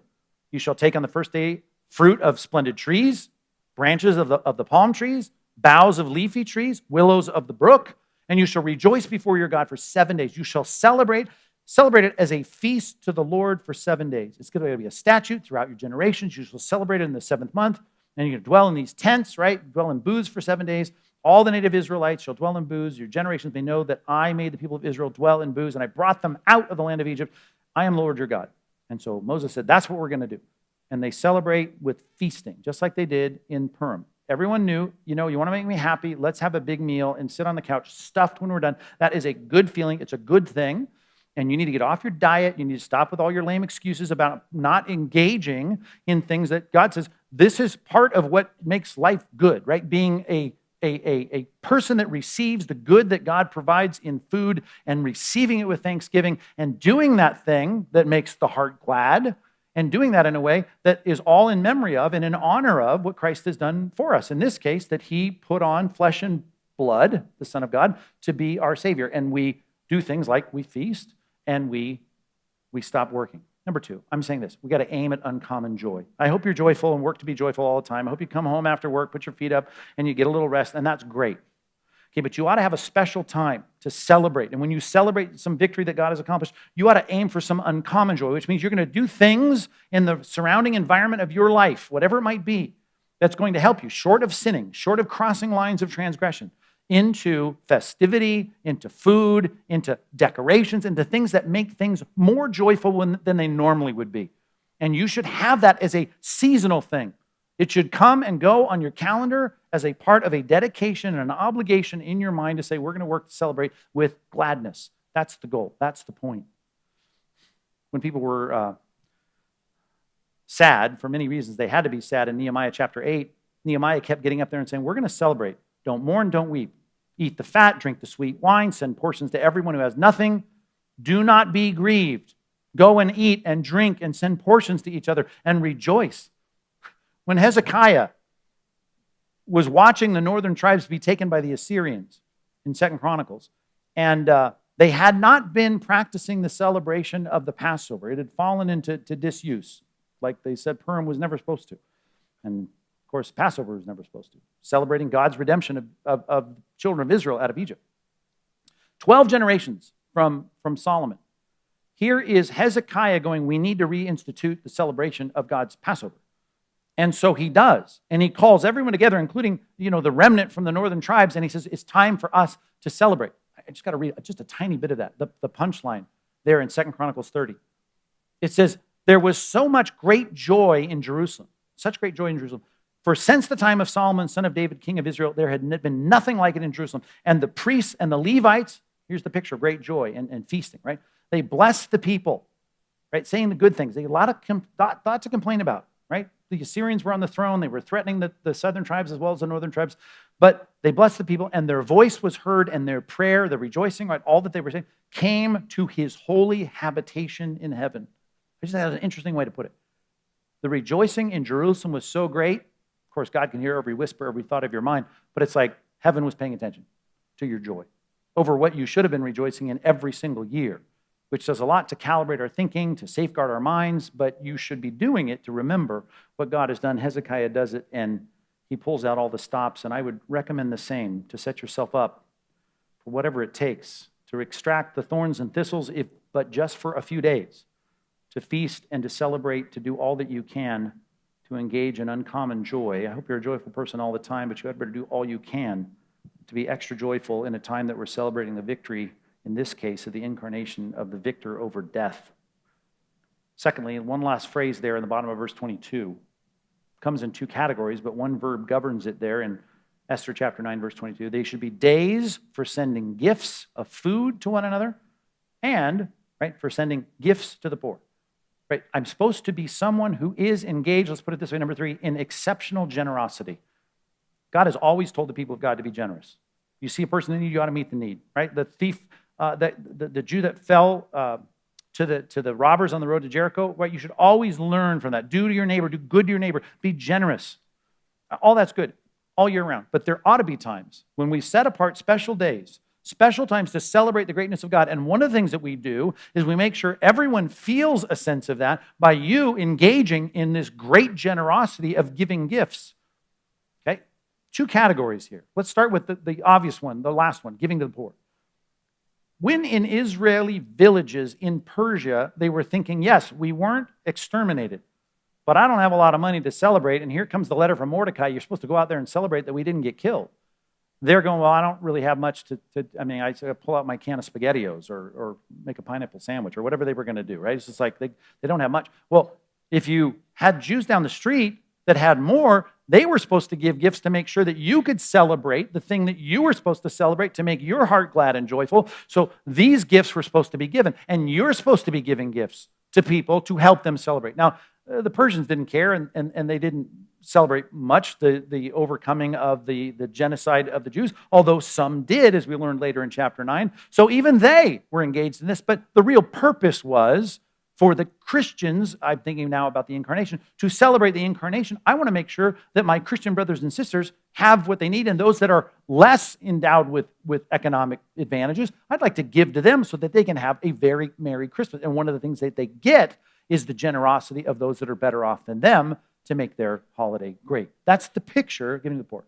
You shall take on the first day fruit of splendid trees, branches of the palm trees, boughs of leafy trees, willows of the brook, and you shall rejoice before your God for 7 days. You shall celebrate it as a feast to the Lord for 7 days. It's going to be a statute throughout your generations. You shall celebrate it in the 7th month, and you're going to dwell in these tents, right? Dwell in booths for 7 days. All the native Israelites shall dwell in booths. Your generations may know that I made the people of Israel dwell in booths, and I brought them out of the land of Egypt. I am Lord your God. And so Moses said, that's what we're going to do. And they celebrate with feasting, just like they did in Purim. Everyone knew, you want to make me happy, let's have a big meal and sit on the couch stuffed when we're done. That is a good feeling. It's a good thing. And you need to get off your diet. You need to stop with all your lame excuses about not engaging in things that God says, this is part of what makes life good, right? Being a a person that receives the good that God provides in food and receiving it with thanksgiving and doing that thing that makes the heart glad and doing that in a way that is all in memory of and in honor of what Christ has done for us. In this case, that he put on flesh and blood, the Son of God, to be our Savior. And we do things like we feast and we stop working. Number two, I'm saying this, we got to aim at uncommon joy. I hope you're joyful and work to be joyful all the time. I hope you come home after work, put your feet up, and you get a little rest, and that's great. Okay, but you ought to have a special time to celebrate. And when you celebrate some victory that God has accomplished, you ought to aim for some uncommon joy, which means you're going to do things in the surrounding environment of your life, whatever it might be, that's going to help you, short of sinning, short of crossing lines of transgression, into festivity, into food, into decorations, into things that make things more joyful than they normally would be. And you should have that as a seasonal thing. It should come and go on your calendar as a part of a dedication and an obligation in your mind to say, we're going to work to celebrate with gladness. That's the goal. That's the point. When people were sad, for many reasons, they had to be sad in Nehemiah chapter 8, Nehemiah kept getting up there and saying, we're going to celebrate. Don't mourn, don't weep. Eat the fat, drink the sweet wine, send portions to everyone who has nothing. Do not be grieved. Go and eat and drink and send portions to each other and rejoice. When Hezekiah was watching the northern tribes be taken by the Assyrians in 2 Chronicles, and they had not been practicing the celebration of the Passover. It had fallen into disuse, like they said Purim was never supposed to. And of course, Passover was never supposed to. Celebrating God's redemption of children of Israel out of Egypt. 12 generations from Solomon. Here is Hezekiah going, we need to reinstitute the celebration of God's Passover. And so he does. And he calls everyone together, including, the remnant from the northern tribes, and he says, it's time for us to celebrate. I just got to read just a tiny bit of that, the punchline there in 2 Chronicles 30. It says, there was so much great joy in Jerusalem, such great joy in Jerusalem. For since the time of Solomon, son of David, king of Israel, there had been nothing like it in Jerusalem. And the priests and the Levites, here's the picture of great joy and feasting, right? They blessed the people, right? Saying the good things. They had a lot to complain about, right? The Assyrians were on the throne. They were threatening the southern tribes as well as the northern tribes. But they blessed the people, and their voice was heard, and their prayer, the rejoicing, right, all that they were saying, came to his holy habitation in heaven. I just had an interesting way to put it. The rejoicing in Jerusalem was so great. Of course, God can hear every whisper, every thought of your mind, but it's like heaven was paying attention to your joy over what you should have been rejoicing in every single year, which does a lot to calibrate our thinking, to safeguard our minds, but you should be doing it to remember what God has done. Hezekiah does it, and he pulls out all the stops, and I would recommend the same, to set yourself up for whatever it takes, to extract the thorns and thistles, but just for a few days, to feast and to celebrate, to do all that you can to engage in uncommon joy. I hope you're a joyful person all the time, but you had better do all you can to be extra joyful in a time that we're celebrating the victory, in this case, of the incarnation of the victor over death. Secondly, one last phrase there in the bottom of verse 22. Comes in two categories, but one verb governs it there in Esther chapter 9, verse 22. They should be days for sending gifts of food to one another and, right, for sending gifts to the poor. Right? I'm supposed to be someone who is engaged, let's put it this way, number 3, in exceptional generosity. God has always told the people of God to be generous. You see a person in need, you ought to meet the need, right? The thief, the Jew that fell to the robbers on the road to Jericho, right? You should always learn from that. Do to your neighbor, do good to your neighbor, be generous. All that's good, all year round. But there ought to be times when we set apart special days, special times to celebrate the greatness of God. And one of the things that we do is we make sure everyone feels a sense of that by you engaging in this great generosity of giving gifts. Okay? 2 categories here. Let's start with the obvious one, the last one, giving to the poor. When in Israeli villages in Persia, they were thinking, yes, we weren't exterminated, but I don't have a lot of money to celebrate, and here comes the letter from Mordecai, you're supposed to go out there and celebrate that we didn't get killed. They're going, well, I don't really have much I pull out my can of SpaghettiOs or make a pineapple sandwich or whatever they were going to do, right? It's just like they don't have much. Well, if you had Jews down the street that had more, they were supposed to give gifts to make sure that you could celebrate the thing that you were supposed to celebrate to make your heart glad and joyful. So these gifts were supposed to be given, and you're supposed to be giving gifts to people to help them celebrate. Now, the Persians didn't care, and they didn't celebrate much the overcoming of the genocide of the Jews, although some did, as we learned later in chapter 9. So even they were engaged in this, but the real purpose was for the Christians, I'm thinking now about the incarnation, to celebrate the incarnation. I want to make sure that my Christian brothers and sisters have what they need, and those that are less endowed with economic advantages, I'd like to give to them so that they can have a very Merry Christmas. And one of the things that they get is the generosity of those that are better off than them to make their holiday great. That's the picture of giving to the poor.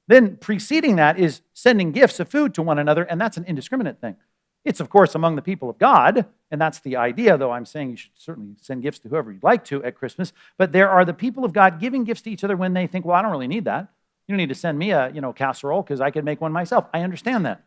Then preceding that is sending gifts of food to one another, and that's an indiscriminate thing. It's, of course, among the people of God, and that's the idea, though I'm saying you should certainly send gifts to whoever you'd like to at Christmas, but there are the people of God giving gifts to each other when they think, well, I don't really need that. You don't need to send me a casserole because I could make one myself. I understand that.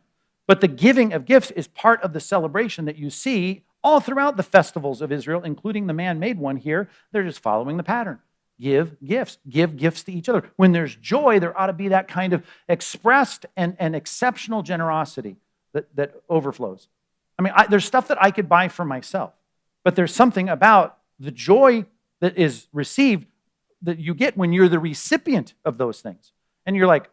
But the giving of gifts is part of the celebration that you see all throughout the festivals of Israel, including the man-made one here. They're just following the pattern. Give gifts. Give gifts to each other. When there's joy, there ought to be that kind of expressed and exceptional generosity that overflows. I mean, there's stuff that I could buy for myself, but there's something about the joy that is received that you get when you're the recipient of those things. And you're like,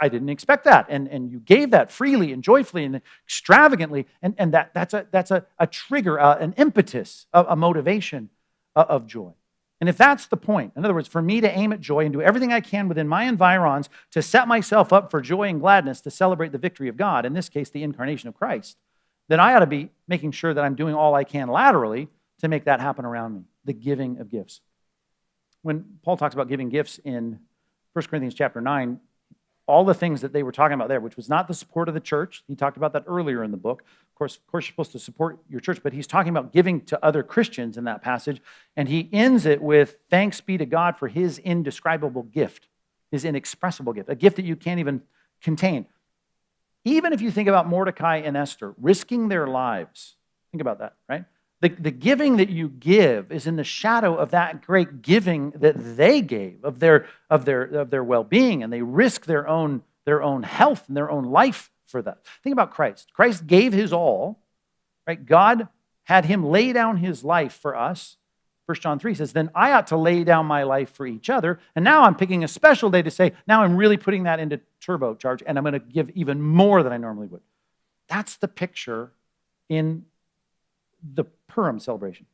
I didn't expect that. And you gave that freely and joyfully and extravagantly. And that's a trigger, an impetus, a motivation of joy. And if that's the point, in other words, for me to aim at joy and do everything I can within my environs to set myself up for joy and gladness to celebrate the victory of God, in this case, the incarnation of Christ, then I ought to be making sure that I'm doing all I can laterally to make that happen around me, the giving of gifts. When Paul talks about giving gifts in 1 Corinthians chapter 9, all the things that they were talking about there, which was not the support of the church. He talked about that earlier in the book. Of course, you're supposed to support your church, but he's talking about giving to other Christians in that passage, and he ends it with, thanks be to God for his indescribable gift, his inexpressible gift, a gift that you can't even contain. Even if you think about Mordecai and Esther risking their lives, think about that, right? The giving that you give is in the shadow of that great giving that they gave of their well-being, and they risk their own health and their own life for that. Think about Christ. Christ gave his all, right? God had him lay down his life for us. 1 John 3 says, then I ought to lay down my life for each other. And now I'm picking a special day to say, now I'm really putting that into turbocharge, and I'm going to give even more than I normally would. That's the picture in the Purim celebration.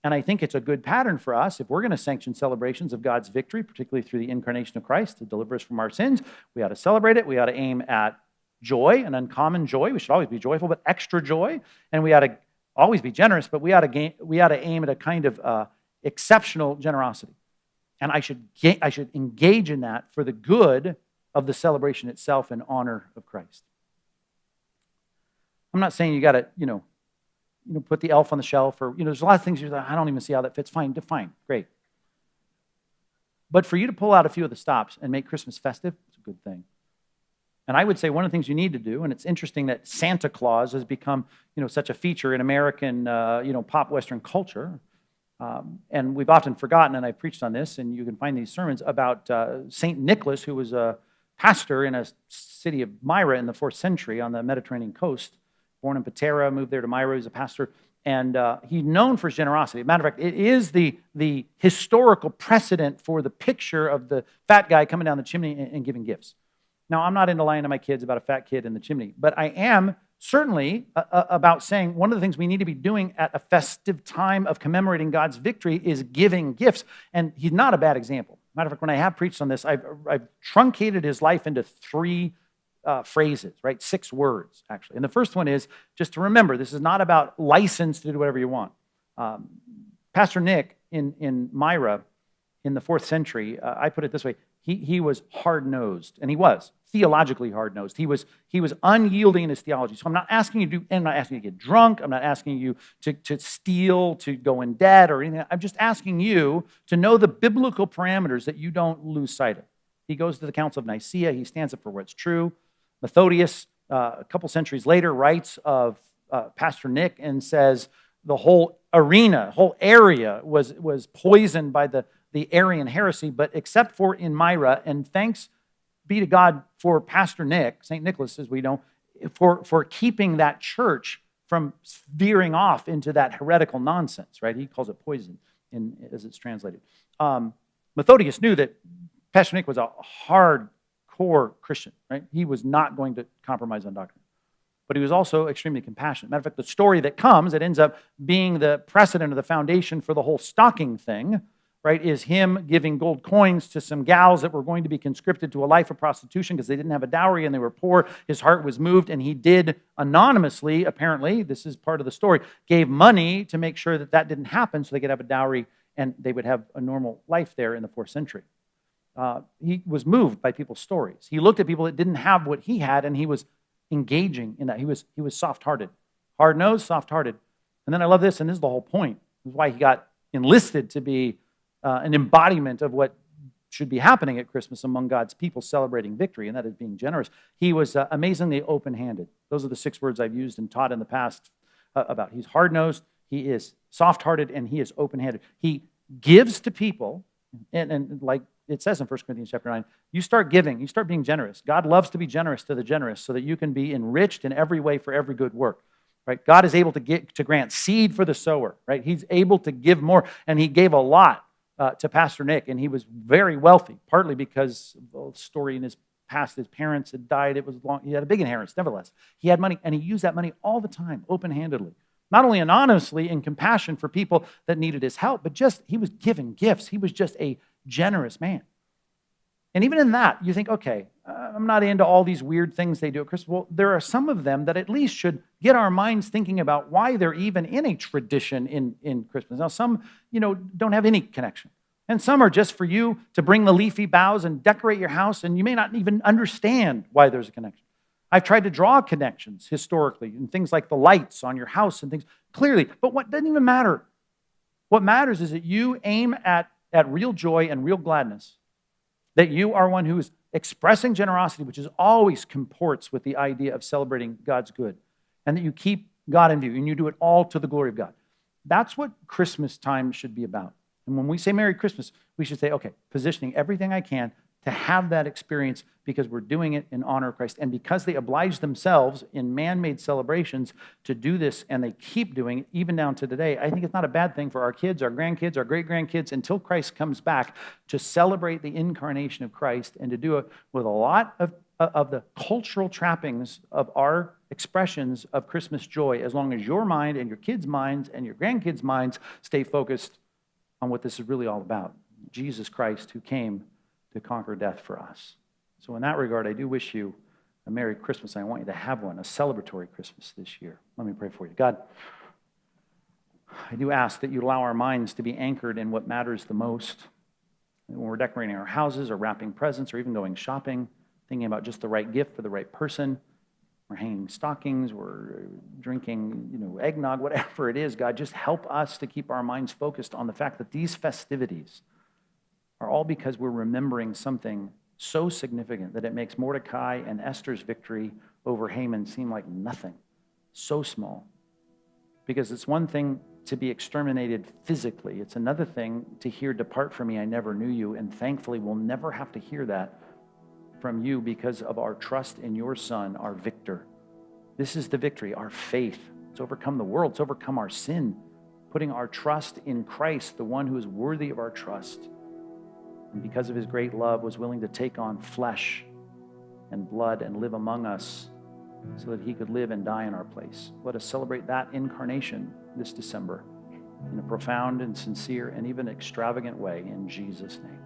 And I think it's a good pattern for us if we're going to sanction celebrations of God's victory, particularly through the incarnation of Christ to deliver us from our sins. We ought to celebrate it. We ought to aim at joy, an uncommon joy. We should always be joyful, but extra joy. And we ought to always be generous, but we ought to aim at a kind of exceptional generosity. And I should engage in that for the good of the celebration itself in honor of Christ. I'm not saying you got to, put the elf on the shelf, or, there's a lot of things you're like, I don't even see how that fits. Fine, great. But for you to pull out a few of the stops and make Christmas festive, it's a good thing. And I would say one of the things you need to do, and it's interesting that Santa Claus has become, such a feature in American, pop Western culture. And we've often forgotten, and I've preached on this, and you can find these sermons about St. Nicholas, who was a pastor in a city of Myra in the 4th century on the Mediterranean coast. Born in Patera, moved there to Myra, he was a pastor, and he's known for his generosity. As a matter of fact, it is the historical precedent for the picture of the fat guy coming down the chimney and giving gifts. Now, I'm not into lying to my kids about a fat kid in the chimney, but I am certainly about saying one of the things we need to be doing at a festive time of commemorating God's victory is giving gifts, and he's not a bad example. Matter of fact, when I have preached on this, I've truncated his life into 3 phrases, right? 6 words, actually. And the first one is just to remember, this is not about license to do whatever you want. Pastor Nick in Myra in the 4th century, I put it this way, he was hard-nosed, and he was theologically hard-nosed. He was unyielding in his theology. So I'm not asking you I'm not asking you to get drunk. I'm not asking you to steal, to go in debt or anything. I'm just asking you to know the biblical parameters that you don't lose sight of. He goes to the Council of Nicaea. He stands up for what's true. Methodius, a couple centuries later, writes of Pastor Nick and says the whole area was poisoned by the Arian heresy, but except for in Myra, and thanks be to God for Pastor Nick, St. Nicholas, as we know, for keeping that church from veering off into that heretical nonsense, right? He calls it poison as it's translated. Methodius knew that Pastor Nick was a hardcore Christian, right? He was not going to compromise on doctrine. But he was also extremely compassionate. Matter of fact, the story that comes, it ends up being the precedent or the foundation for the whole stocking thing, right, is him giving gold coins to some gals that were going to be conscripted to a life of prostitution because they didn't have a dowry and they were poor. His heart was moved, and he did anonymously, apparently, this is part of the story, gave money to make sure that that didn't happen so they could have a dowry and they would have a normal life there in the 4th century. He was moved by people's stories. He looked at people that didn't have what he had, and he was engaging in that. He was soft-hearted. Hard-nosed, soft-hearted. And then I love this, and this is the whole point. This is why he got enlisted to be an embodiment of what should be happening at Christmas among God's people celebrating victory, and that is being generous. He was amazingly open-handed. Those are the 6 words I've used and taught in the past about. He's hard-nosed, he is soft-hearted, and he is open-handed. He gives to people, and like it says in 1 Corinthians chapter 9, you start giving, you start being generous. God loves to be generous to the generous so that you can be enriched in every way for every good work. Right? God is able to grant seed for the sower. Right? He's able to give more, and he gave a lot to Pastor Nick, and he was very wealthy, partly because of the story in his past. His parents had died. It was long. He had a big inheritance, nevertheless. He had money, and he used that money all the time, open-handedly. Not only anonymously in compassion for people that needed his help, but just he was giving gifts. He was just a generous man. And even in that, you think, okay, I'm not into all these weird things they do at Christmas. Well, there are some of them that at least should get our minds thinking about why they're even in a tradition in Christmas. Now, some, don't have any connection. And some are just for you to bring the leafy boughs and decorate your house, and you may not even understand why there's a connection. I've tried to draw connections historically in things like the lights on your house and things clearly, but what doesn't even matter. What matters is that you aim at real joy and real gladness, that you are one who is expressing generosity, which is always comports with the idea of celebrating God's good, and that you keep God in view, and you do it all to the glory of God. That's what Christmas time should be about. And when we say Merry Christmas, we should say, okay, positioning everything I can to have that experience because we're doing it in honor of Christ. And because they oblige themselves in man-made celebrations to do this, and they keep doing it even down to today, I think it's not a bad thing for our kids, our grandkids, our great-grandkids, until Christ comes back, to celebrate the incarnation of Christ and to do it with a lot of the cultural trappings of our expressions of Christmas joy, as long as your mind and your kids' minds and your grandkids' minds stay focused on what this is really all about, Jesus Christ, who came to conquer death for us. So in that regard, I do wish you a Merry Christmas. I want you to have one, a celebratory Christmas this year. Let me pray for you. God, I do ask that you allow our minds to be anchored in what matters the most. When we're decorating our houses or wrapping presents or even going shopping, thinking about just the right gift for the right person, we're hanging stockings, we're drinking, eggnog, whatever it is, God, just help us to keep our minds focused on the fact that these festivities are all because we're remembering something so significant that it makes Mordecai and Esther's victory over Haman seem like nothing, so small. Because it's one thing to be exterminated physically. It's another thing to hear, "Depart from me, I never knew you," and thankfully we'll never have to hear that from you because of our trust in your Son, our victor. This is the victory, our faith. It's overcome the world. It's overcome our sin, putting our trust in Christ, the one who is worthy of our trust. And because of his great love, was willing to take on flesh and blood and live among us so that he could live and die in our place. Let us celebrate that incarnation this December in a profound and sincere and even extravagant way in Jesus' name.